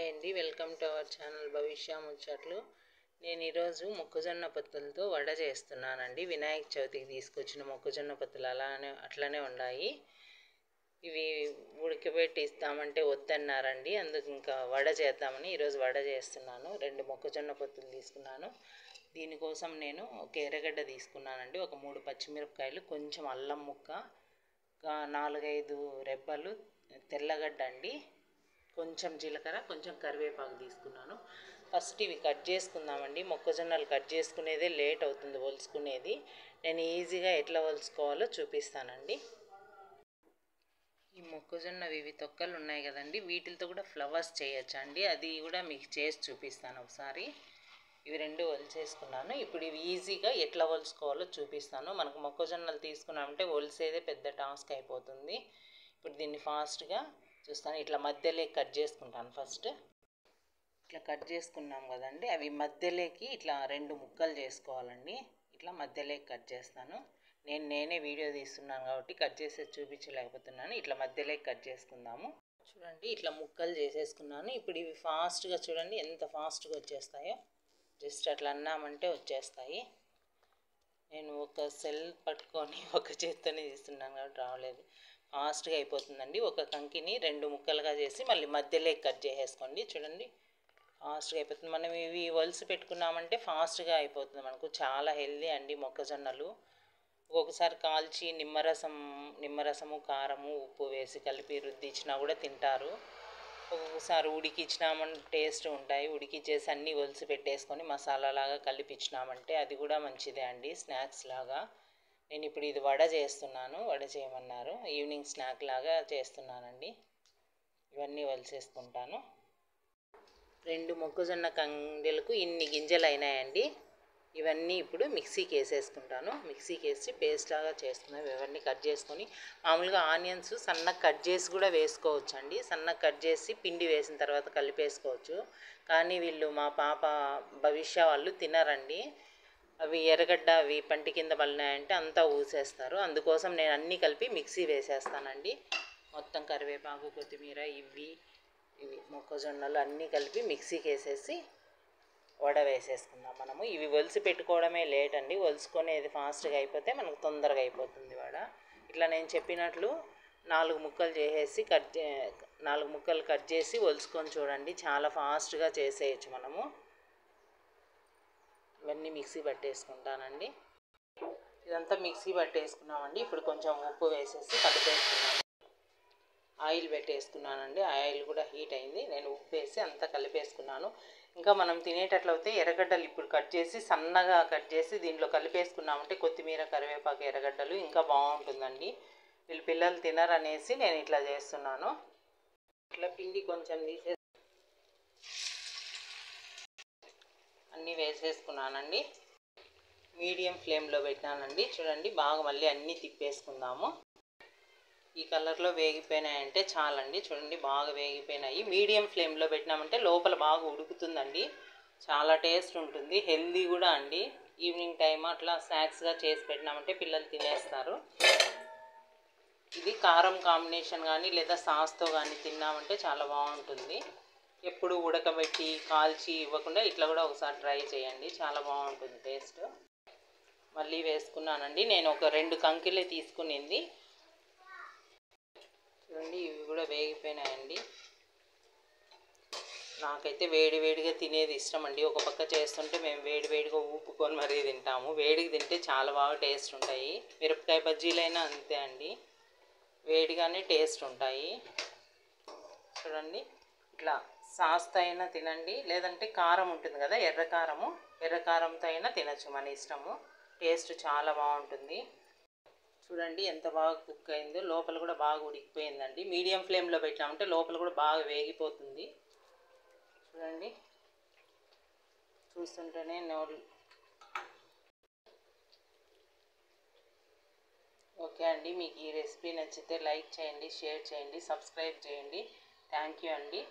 అండి, welcome to our channel భవిష్య ముచ్చట్లు. నేను ఈరోజు మొక్కజొన్న పొత్తులతో వడ చేస్తున్నానండి. వినాయక చవితికి తీసుకొచ్చిన మొక్కజొన్న పొత్తులు అట్లనే ఉన్నాయి. ఇవి ఉడకబెట్టి ఇస్తామంటే వద్దన్నారండి, అందుకు ఇంకా వడ చేద్దామని ఈరోజు వడ చేస్తున్నాను. 2 మొక్కజొన్న పొత్తులు తీసుకున్నాను. దీనికోసం నేను ఒక ఎర్రగడ్డ తీసుకున్నానండి, ఒక 3 పచ్చిమిరపకాయలు, కొంచెం అల్లం ముక్క, 4-5 రెబ్బలు తెల్లగడ్డ అండి, కొంచెం జీలకర్ర, కొంచెం కరివేపాకు తీసుకున్నాను. ఫస్ట్ ఇవి కట్ చేసుకుందామండి. మొక్కజొన్నలు కట్ చేసుకునేదే లేట్ అవుతుంది ఒలుచుకునేది. నేను ఈజీగా ఎట్లా ఒలుచుకోవాలో చూపిస్తానండి. ఈ మొక్కజొన్నవి ఇవి తొక్కలు ఉన్నాయి కదండి, వీటితో కూడా ఫ్లవర్స్ చేయొచ్చండి. అది కూడా మీకు చేసి చూపిస్తాను ఒకసారి. ఇవి 2 ఒలిచేసుకున్నాను. ఇప్పుడు ఇవి ఈజీగా ఎట్లా ఒలుచుకోవాలో చూపిస్తాను. మనకు మొక్కజొన్నలు తీసుకున్నామంటే ఒలిసేదే పెద్ద టాస్క్ అయిపోతుంది. ఇప్పుడు దీన్ని ఫాస్ట్గా చూస్తాను. ఇట్లా మధ్యలోకి కట్ చేసుకుంటాను. ఫస్ట్ ఇట్లా కట్ చేసుకున్నాం కదండి, అవి మధ్యలోకి ఇట్లా 2 ముక్కలు చేసుకోవాలండి. ఇట్లా మధ్యలోకి కట్ చేస్తాను. నేనే వీడియో తీస్తున్నాను కాబట్టి కట్ చేసేది చూపించలేకపోతున్నాను. ఇట్లా మధ్యలోకి కట్ చేసుకుందాము. చూడండి, ఇట్లా ముక్కలు చేసేసుకున్నాను. ఇప్పుడు ఇవి ఫాస్ట్గా చూడండి ఎంత ఫాస్ట్గా వచ్చేస్తాయో. జస్ట్ అట్లా అన్నామంటే వచ్చేస్తాయి. నేను ఒక సెల్ పట్టుకొని ఒక చేత్తోనే తీస్తున్నాను కాబట్టి రావలేదు. ఫాస్ట్గా అయిపోతుందండి. ఒక కంకిని 2 ముక్కలుగా చేసి మళ్ళీ మధ్యలోకి కట్ చేసేసుకోండి. చూడండి, ఫాస్ట్గా అయిపోతుంది. మనం ఇవి ఒలిసి పెట్టుకున్నామంటే ఫాస్ట్గా అయిపోతుంది. మనకు చాలా హెల్దీ అండి మొక్కజొన్నలు. ఒక్కొక్కసారి కాల్చి నిమ్మరసము, కారము, ఉప్పు వేసి కలిపి రుద్దిచ్చినా కూడా తింటారు. ఒక్కొక్కసారి ఉడికిచ్చినామంటే టేస్ట్ ఉంటాయి. ఉడికిచ్చేసి అన్నీ ఒలిసి పెట్టేసుకొని మసాలాలాగా కలిపిచ్చినామంటే అది కూడా మంచిదే అండి, స్నాక్స్ లాగా. నేను ఇప్పుడు ఇది వడ చేస్తున్నాను. వడ చేయమన్నారు, ఈవినింగ్ స్నాక్ లాగా చేస్తున్నానండి. ఇవన్నీ ఒలిసేసుకుంటాను. 2 మొక్కజొన్న కండెలకు ఇన్ని గింజలు అయినాయండి. ఇవన్నీ ఇప్పుడు మిక్సీకి వేసేసుకుంటాను. మిక్సీకి వేసి పేస్ట్ లాగా చేసుకున్నాను. ఇవన్నీ కట్ చేసుకొని, మామూలుగా ఆనియన్స్ సన్నగా కట్ చేసి కూడా వేసుకోవచ్చు అండి. సన్నగా కట్ చేసి పిండి వేసిన తర్వాత కలిపేసుకోవచ్చు. కానీ వీళ్ళు మా పాప భవిష్య వాళ్ళు తినరండి. అవి ఎర్రగడ్డ అవి పంటి కింద పడినాయంటే అంతా ఊసేస్తారు. అందుకోసం నేను అన్నీ కలిపి మిక్సీ వేసేస్తానండి. మొత్తం కరివేపాకు, కొత్తిమీర, ఇవి మొక్కజొన్నలు అన్నీ కలిపి మిక్సీకి వేసేసి వడ వేసేసుకుందాం మనము. ఇవి ఒలిసి పెట్టుకోవడమే లేట్ అండి, ఒలుసుకునేది ఫాస్ట్గా అయిపోతే మనకు తొందరగా అయిపోతుంది వడ. ఇట్లా నేను చెప్పినట్లు 4 ముక్కలు చేసేసి 4 ముక్కలు కట్ చేసి ఒలుసుకొని చూడండి, చాలా ఫాస్ట్గా చేసేయచ్చు మనము. ఇవన్నీ మిక్సీ పట్టేసుకుంటానండి. ఇదంతా మిక్సీ పట్టేసుకున్నామండి. ఇప్పుడు కొంచెం ఉప్పు వేసేసి కలిపేసుకున్నాను. ఆయిల్ పెట్టేసుకున్నానండి. ఆయిల్ కూడా హీట్ అయింది. నేను ఉప్పు వేసి అంతా కలిపేసుకున్నాను. ఇంకా మనం తినేటట్లయితే ఎర్రగడ్డలు ఇప్పుడు కట్ చేసి సన్నగా కట్ చేసి దీంట్లో కలిపేసుకున్నామంటే కొత్తిమీర, కరివేపాకు, ఎర్రగడ్డలు ఇంకా బాగుంటుందండి. వీళ్ళు పిల్లలు తినరనేసి నేను ఇట్లా చేస్తున్నాను. ఇట్లా పిండి కొంచెం తీసేసి అన్నీ వేసేసుకున్నానండి. మీడియం ఫ్లేమ్లో పెట్టానండి. చూడండి, బాగా మళ్ళీ అన్నీ తిప్పేసుకుందాము. ఈ కలర్లో వేగిపోయినాయంటే చాలండి. చూడండి, బాగా వేగిపోయినాయి. మీడియం ఫ్లేమ్లో పెట్టినామంటే లోపల బాగా ఉడుకుతుందండి. చాలా టేస్ట్ ఉంటుంది, హెల్దీ కూడా అండి. ఈవినింగ్ టైం అట్లా స్నాక్స్గా చేసి పెట్టినామంటే పిల్లలు తినేస్తారు. ఇది కారం కాంబినేషన్ కానీ లేదా సాస్తో కానీ తిన్నామంటే చాలా బాగుంటుంది. ఎప్పుడు ఉడకబెట్టి కాల్చి ఇవ్వకుండా ఇట్లా కూడా ఒకసారి ట్రై చేయండి, చాలా బాగుంటుంది టేస్ట్. మళ్ళీ వేసుకున్నానండి. నేను ఒక 2 కంకిలే తీసుకునింది. చూడండి, ఇవి కూడా వేగిపోయినాయండి. నాకైతే వేడివేడిగా తినేది ఇష్టం అండి. ఒక పక్క చేస్తుంటే మేము వేడివేడిగా ఊపుకొని మరీ తింటాము. వేడికి తింటే చాలా బాగా టేస్ట్ ఉంటాయి. మిరపకాయ బజ్జీలైనా అంతే అండి, వేడిగానే టేస్ట్ ఉంటాయి. చూడండి, ఇట్లా సాస్తో అయినా తినండి, లేదంటే కారం ఉంటుంది కదా ఎర్రకారంతో అయినా తినచ్చు, మన ఇష్టము. టేస్ట్ చాలా బాగుంటుంది. చూడండి ఎంత బాగా కుక్ అయిందో, లోపల కూడా బాగా ఉడికిపోయిందండి. మీడియం ఫ్లేమ్లో పెట్టామంటే లోపల కూడా బాగా వేగిపోతుంది. చూడండి, చూస్తుంటేనే నోరు. ఓకే అండి, మీకు ఈ రెసిపీ నచ్చితే లైక్ చేయండి, షేర్ చేయండి, సబ్స్క్రైబ్ చేయండి. థ్యాంక్ యూ అండి.